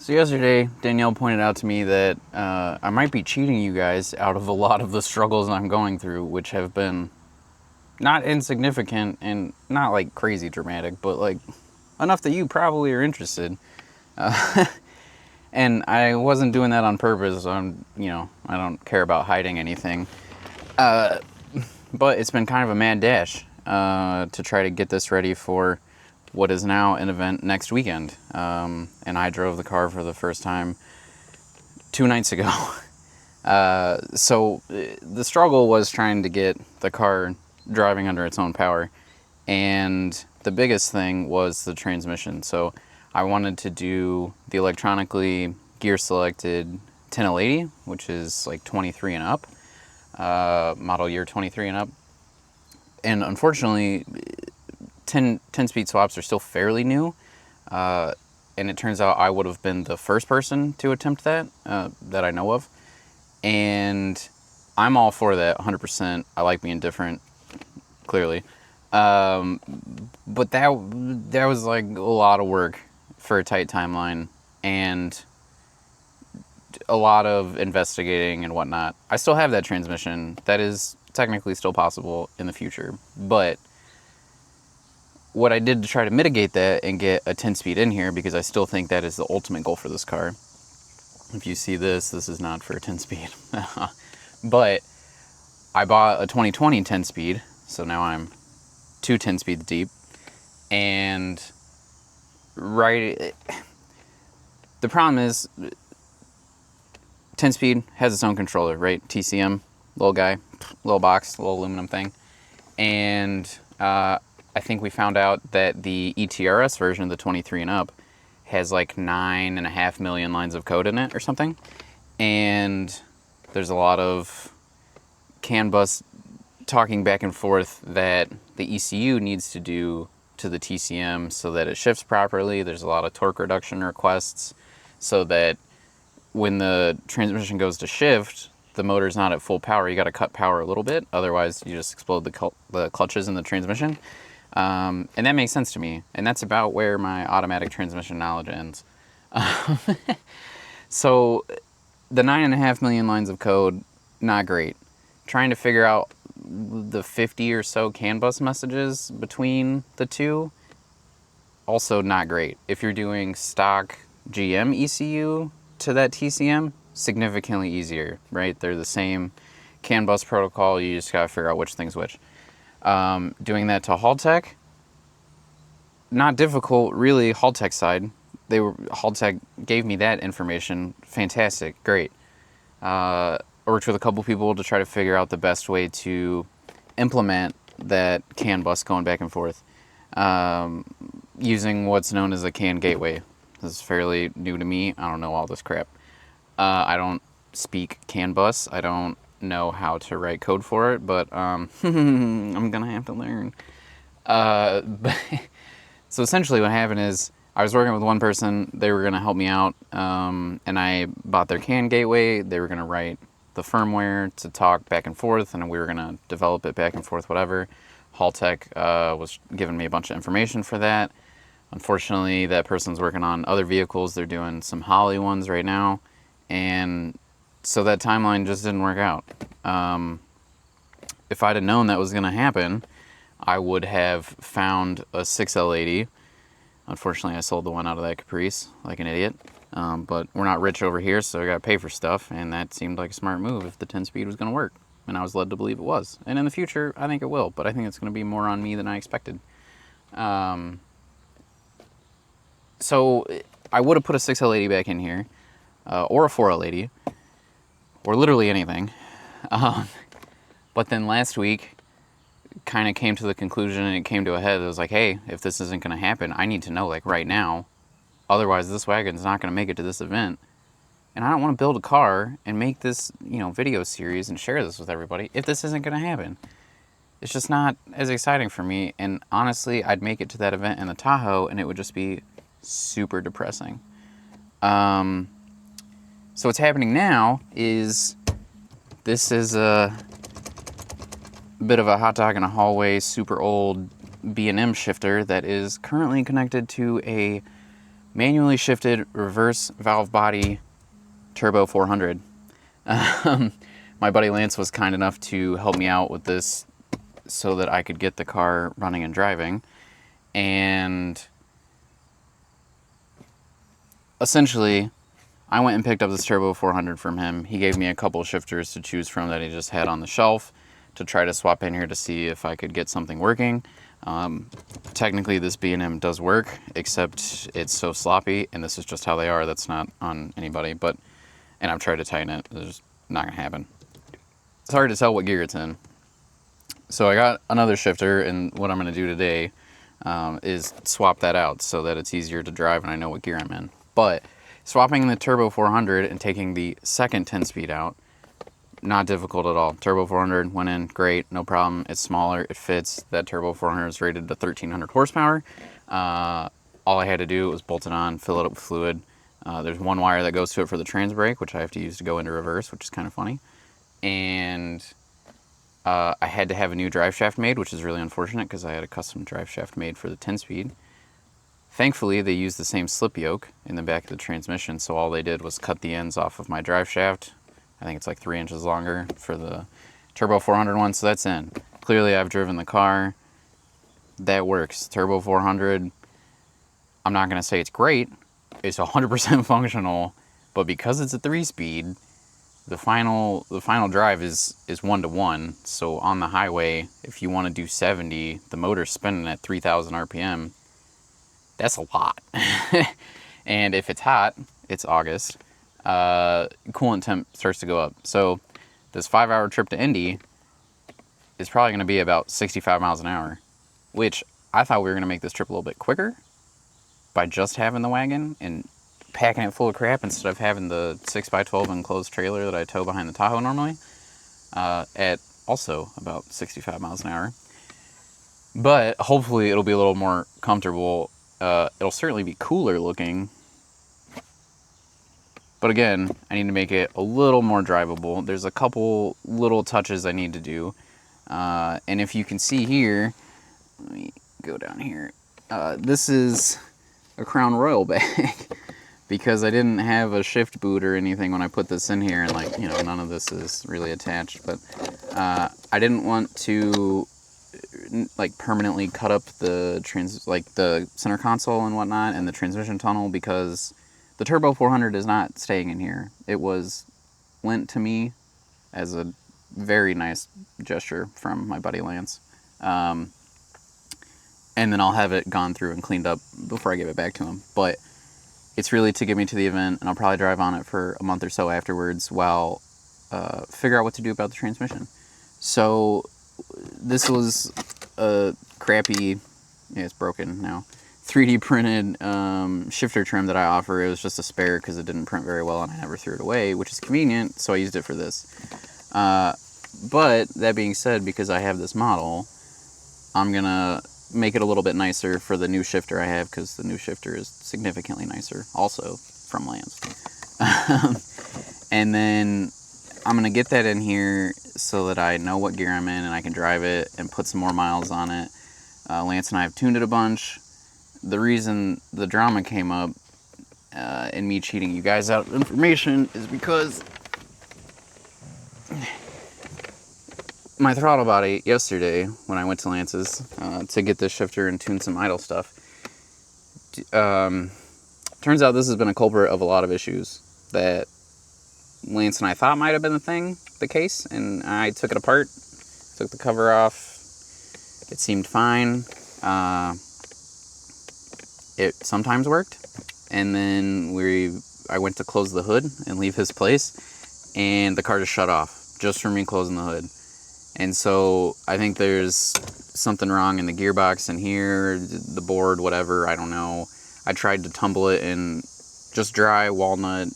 So yesterday, Danielle pointed out to me that I might be cheating you guys out of a lot of the struggles I'm going through, which have been not insignificant and not like crazy dramatic, but like enough that you probably are interested. And I wasn't doing that on purpose. I don't care about hiding anything. But it's been kind of a mad dash to try to get this ready for what is now an event next weekend. And I drove the car for the first time 2 nights ago. So the struggle was trying to get the car driving under its own power. And the biggest thing was the transmission. So I wanted to do the electronically gear selected 1080, which is like 23 and up, model year 23 and up. And unfortunately, 10-speed swaps are still fairly new. And it turns out I would have been the first person to attempt that, that I know of. And I'm all for that, 100%. I like being different, clearly. But that was like a lot of work for a tight timeline and a lot of investigating and whatnot. I still have that transmission. That is technically still possible in the future. But what I did to try to mitigate that and get a 10-speed in here, because I still think that is the ultimate goal for this car. If you see this is not for a 10-speed. But I bought a 2020 10-speed, so now I'm 2 10-speeds deep. And the problem is 10-speed has its own controller, right? TCM, little guy, little box, little aluminum thing. And I think we found out that the ETRS version, the 23 and up, has like 9.5 million lines of code in it or something. And there's a lot of CAN bus talking back and forth that the ECU needs to do to the TCM so that it shifts properly. There's a lot of torque reduction requests so that when the transmission goes to shift, the motor's not at full power. You got to cut power a little bit, otherwise you just explode the clutches in the transmission. And that makes sense to me, and that's about where my automatic transmission knowledge ends. So the 9.5 million lines of code, not great. Trying to figure out the 50 or so CAN bus messages between the two, also not great. If you're doing stock GM ECU to that TCM, significantly easier, right? They're the same CAN bus protocol, you just gotta figure out which thing's which. Doing that to Haltech, not difficult, really. Haltech side, Haltech gave me that information, fantastic, great. Worked with a couple people to try to figure out the best way to implement that CAN bus going back and forth, using what's known as a CAN gateway. This is fairly new to me. I don't know all this crap. I don't speak CAN bus. I don't know how to write code for it, but I'm gonna have to learn. So essentially what happened is I was working with one person. They were gonna help me out, and I bought their CAN gateway. They were gonna write the firmware to talk back and forth, and we were gonna develop it back and forth, whatever. Haltech was giving me a bunch of information for that. Unfortunately, that person's working on other vehicles. They're doing some Holly ones right now, and so that timeline just didn't work out. If I'd have known that was going to happen, I would have found a 6L80. Unfortunately, I sold the one out of that Caprice like an idiot. But we're not rich over here, so I got to pay for stuff, and that seemed like a smart move if the 10-speed was going to work. And I was led to believe it was. And in the future, I think it will, but I think it's going to be more on me than I expected. So I would have put a 6L80 back in here, or a 4L80, or literally anything. But then last week, kind of came to the conclusion, and it came to a head. It was like, hey, if this isn't going to happen, I need to know, like, right now. Otherwise, this wagon's not going to make it to this event. And I don't want to build a car and make this, video series and share this with everybody if this isn't going to happen. It's just not as exciting for me. And honestly, I'd make it to that event in the Tahoe, and it would just be super depressing. So what's happening now is this is a bit of a hot dog in a hallway, super old B&M shifter that is currently connected to a Manually shifted reverse valve body turbo 400. My buddy Lance was kind enough to help me out with this so that I could get the car running and driving. And essentially, I went and picked up this turbo 400 from him. He gave me a couple shifters to choose from that he just had on the shelf to try to swap in here to see if I could get something working. Technically, this B&M does work, except it's so sloppy, and this is just how they are. That's not on anybody, and I've tried to tighten it. It's just not going to happen. It's hard to tell what gear it's in. So I got another shifter, and what I'm going to do today is swap that out so that it's easier to drive and I know what gear I'm in. But swapping the Turbo 400 and taking the second 10-speed out, not difficult at all. Turbo 400 went in, great, no problem. It's smaller, it fits. That Turbo 400 is rated to 1,300 horsepower. All I had to do was bolt it on, fill it up with fluid. There's one wire that goes to it for the trans brake, which I have to use to go into reverse, which is kind of funny. And I had to have a new drive shaft made, which is really unfortunate because I had a custom drive shaft made for the 10-speed. Thankfully, they used the same slip yoke in the back of the transmission, so all they did was cut the ends off of my drive shaft. I think it's like 3 inches longer for the Turbo 400 one, so that's in. Clearly, I've driven the car. That works. Turbo 400, I'm not going to say it's great. It's 100% functional, but because it's a 3-speed, the final drive is 1-to-1. So on the highway, if you want to do 70, the motor's spinning at 3,000 RPM. That's a lot. And if it's hot, it's August, coolant temp starts to go up. So this 5-hour trip to Indy is probably going to be about 65 miles an hour, which I thought we were going to make this trip a little bit quicker by just having the wagon and packing it full of crap instead of having the 6x12 enclosed trailer that I tow behind the Tahoe normally, at also about 65 miles an hour. But hopefully it'll be a little more comfortable. It'll certainly be cooler looking. But again, I need to make it a little more drivable. There's a couple little touches I need to do. And if you can see here, let me go down here. This is a Crown Royal bag because I didn't have a shift boot or anything when I put this in here, and none of this is really attached. But I didn't want to permanently cut up the the center console and whatnot and the transmission tunnel, because the Turbo 400 is not staying in here. It was lent to me as a very nice gesture from my buddy Lance. And then I'll have it gone through and cleaned up before I give it back to him. But it's really to get me to the event, and I'll probably drive on it for a month or so afterwards while figure out what to do about the transmission. So this was a crappy, it's broken now, 3D printed shifter trim that I offer. It was just a spare because it didn't print very well and I never threw it away, which is convenient, so I used it for this. But that being said, because I have this model, I'm going to make it a little bit nicer for the new shifter I have, because the new shifter is significantly nicer, also from Lance. And then I'm going to get that in here so that I know what gear I'm in and I can drive it and put some more miles on it. Lance and I have tuned it a bunch. The reason the drama came up in me cheating you guys out of information is because my throttle body yesterday, when I went to Lance's to get this shifter and tune some idle stuff, turns out this has been a culprit of a lot of issues that Lance and I thought might have been the case, and I took it apart, took the cover off. It seemed fine. It sometimes worked, and then I went to close the hood and leave his place, and the car just shut off just from me closing the hood. And so I think there's something wrong in the gearbox in here, the board, whatever, I don't know. I tried to tumble it in just dry walnut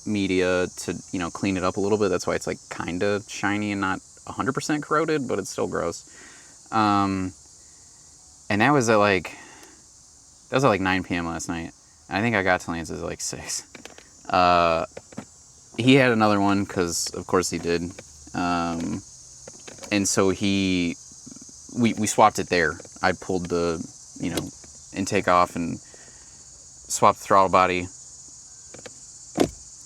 media to, clean it up a little bit. That's why it's kind of shiny and not 100% corroded, but it's still gross. And that was at 9 p.m. last night. I think I got to Lance's at 6. He had another one, because of course he did. And so we swapped it there. I pulled the, intake off and swapped the throttle body,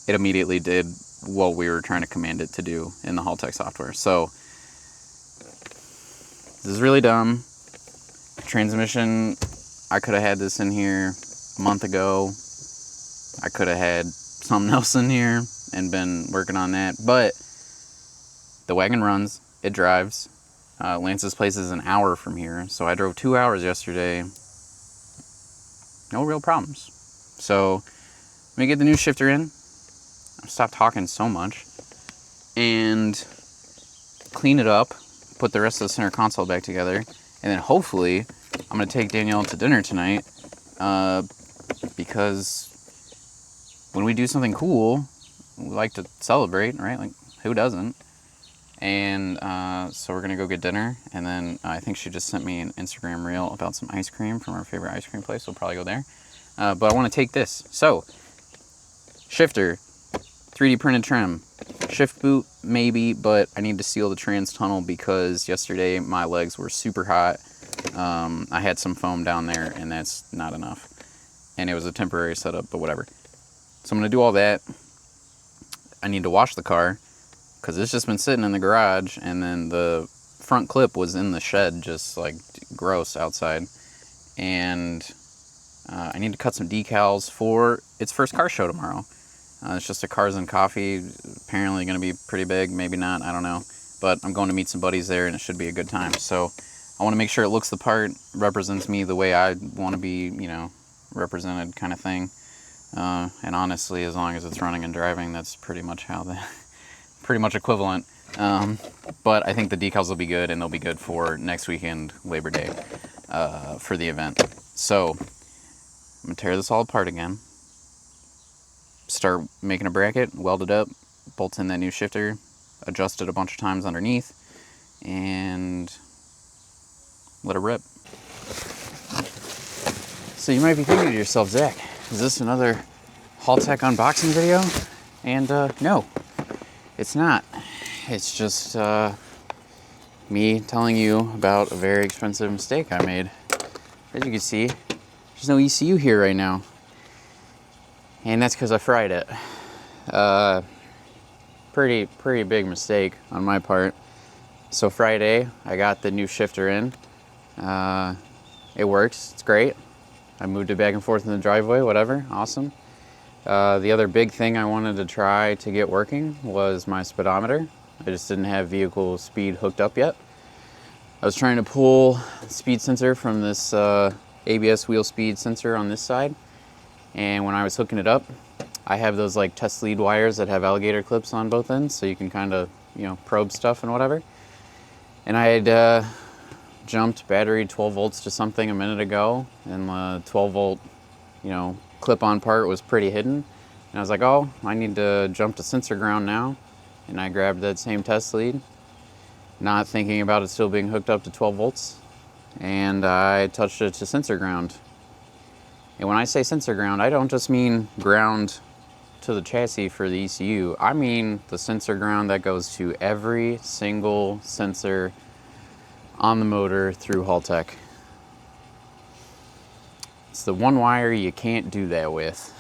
it immediately did what we were trying to command it to do in the Haltech software. So this is really dumb. Transmission, I could have had this in here a month ago. I could have had something else in here and been working on that. But the Wagon runs, it drives. Lance's place is an hour from here, so I drove 2 hours yesterday. No real problems. So let me get the new shifter in. Stop talking so much. And clean it up. Put the rest of the center console back together. And then hopefully I'm going to take Danielle to dinner tonight. Because when we do something cool, we like to celebrate, right? Like, who doesn't? And so we're going to go get dinner. And then I think she just sent me an Instagram reel about some ice cream from our favorite ice cream place. We'll probably go there. But I want to take this. So, shifter, 3D printed trim. Shift boot, maybe, but I need to seal the trans tunnel because yesterday my legs were super hot. I had some foam down there, and that's not enough. And it was a temporary setup, but whatever. So I'm going to do all that. I need to wash the car because it's just been sitting in the garage, and then the front clip was in the shed, just like gross outside. And I need to cut some decals for its first car show tomorrow. It's just a Cars and Coffee, apparently going to be pretty big, maybe not, I don't know. But I'm going to meet some buddies there, and it should be a good time. So I want to make sure it looks the part, represents me the way I want to be, you know, represented kind of thing. And honestly, as long as it's running and driving, that's pretty much how pretty much equivalent. But I think the decals will be good, and they'll be good for next weekend, Labor Day, for the event. So I'm going to tear this all apart again. Start making a bracket, weld it up, bolt in that new shifter, adjust it a bunch of times underneath, and let it rip. So you might be thinking to yourself, Zach, is this another Haltech unboxing video? And no, it's not. It's just me telling you about a very expensive mistake I made. As you can see, there's no ECU here right now. And that's because I fried it. Pretty big mistake on my part. So Friday, I got the new shifter in. It works, it's great. I moved it back and forth in the driveway, whatever, awesome. The other big thing I wanted to try to get working was my speedometer. I just didn't have vehicle speed hooked up yet. I was trying to pull the speed sensor from this ABS wheel speed sensor on this side. And when I was hooking it up, I have those like test lead wires that have alligator clips on both ends, so you can kind of, you know, probe stuff and whatever. And I had jumped battery 12 volts to something a minute ago, and the 12 volt, you know, clip-on part was pretty hidden. And I was like, oh, I need to jump to sensor ground now. And I grabbed that same test lead, not thinking about it still being hooked up to 12 volts. And I touched it to sensor ground. And when I say sensor ground, I don't just mean ground to the chassis for the ECU. I mean the sensor ground that goes to every single sensor on the motor through Haltech. It's the one wire you can't do that with.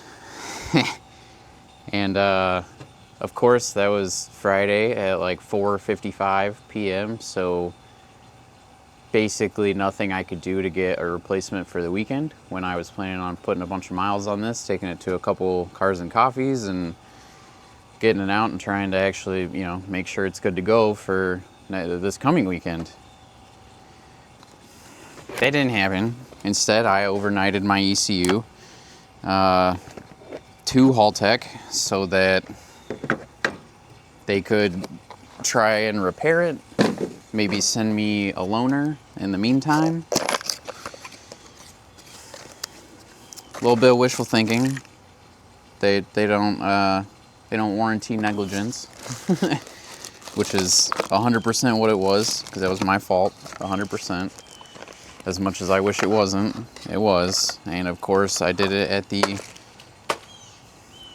And of course, that was Friday at like 4:55 p.m. So basically nothing I could do to get a replacement for the weekend when I was planning on putting a bunch of miles on this, taking it to a couple Cars and Coffees and getting it out and trying to actually, you know, make sure it's good to go for this coming weekend. That didn't happen. Instead, I overnighted my ECU to Haltech so that they could try and repair it, maybe send me a loaner in the meantime. A little bit of wishful thinking. They don't warranty negligence, which is 100% what it was, because that was my fault, 100%. As much as I wish it wasn't, it was. And of course, I did it at the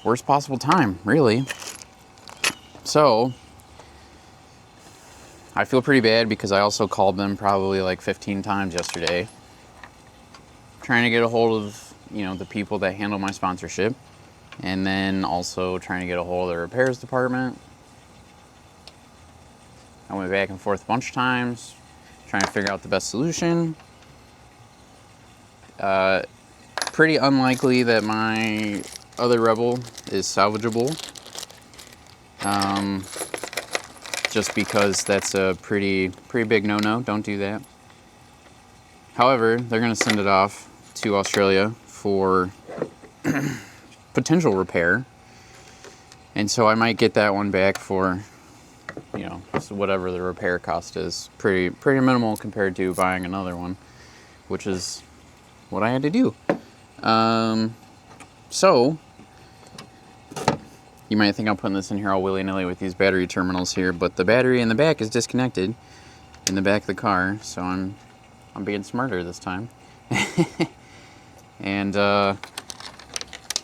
worst possible time, really. So I feel pretty bad because I also called them probably like 15 times yesterday, trying to get a hold of the people that handle my sponsorship, and then also trying to get a hold of the repairs department. I went back and forth a bunch of times, trying to figure out the best solution. Pretty unlikely that my other Rebel is salvageable. Just because that's a pretty big no-no. Don't do that. However, they're going to send it off to Australia for potential repair. And so I might get that one back for, whatever the repair cost is. Pretty minimal compared to buying another one, which is what I had to do. So, you might think I'm putting this in here all willy-nilly with these battery terminals here, but the battery in the back is disconnected in the back of the car, so I'm being smarter this time. And,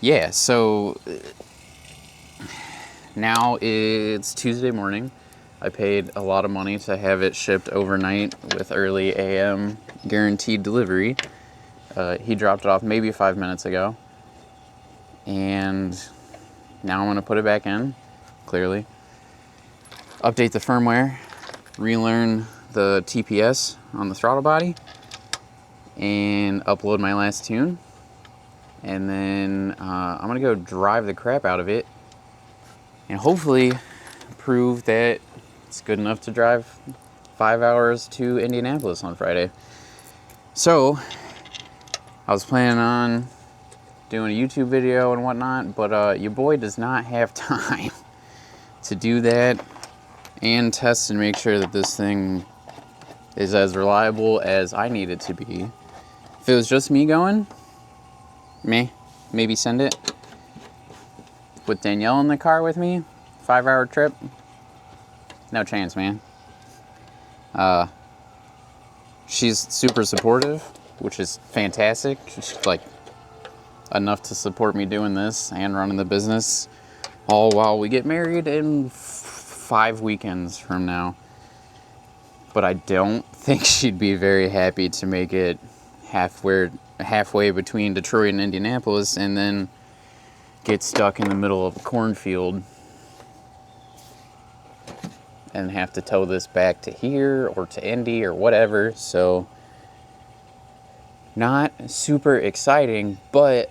yeah, so now it's Tuesday morning. I paid a lot of money to have it shipped overnight with early AM guaranteed delivery. He dropped it off maybe 5 minutes ago. And now I'm going to put it back in, clearly. Update the firmware, relearn the TPS on the throttle body, and upload my last tune. And then I'm going to go drive the crap out of it and hopefully prove that it's good enough to drive 5 hours to Indianapolis on Friday. So, I was planning on doing a YouTube video and whatnot, but your boy does not have time to do that and test and make sure that this thing is as reliable as I need it to be. If it was just me going, maybe send it. With Danielle in the car with me, 5-hour trip, no chance, man. She's super supportive, which is fantastic. She's like enough to support me doing this and running the business, all while we get married in 5 weekends from now. But I don't think she'd be very happy to make it halfway between Detroit and Indianapolis and then get stuck in the middle of a cornfield and have to tow this back to here or to Indy or whatever. So not super exciting, but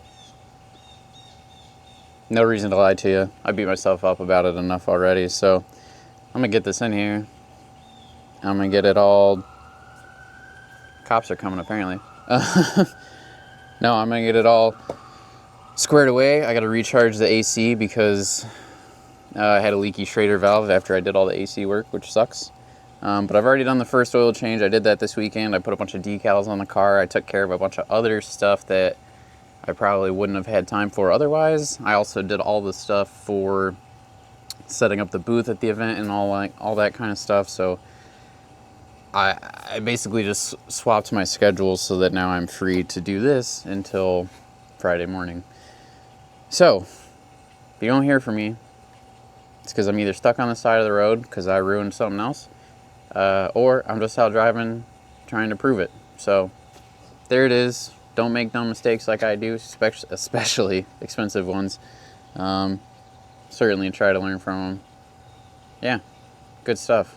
no reason to lie to you. I beat myself up about it enough already. So I'm gonna get this in here. I'm gonna get it all. Cops are coming apparently. No, I'm gonna get it all squared away. I gotta recharge the AC because I had a leaky Schrader valve after I did all the AC work, which sucks. But I've already done the first oil change. I did that this weekend. I put a bunch of decals on the car. I took care of a bunch of other stuff that I probably wouldn't have had time for otherwise. I also did all the stuff for setting up the booth at the event and all that kind of stuff. So I basically just swapped my schedule so that now I'm free to do this until Friday morning. So if you don't hear from me, it's because I'm either stuck on the side of the road because I ruined something else, or I'm just out driving trying to prove it. So there it is. Don't make dumb mistakes like I do, especially expensive ones. Certainly try to learn from them. Yeah, good stuff.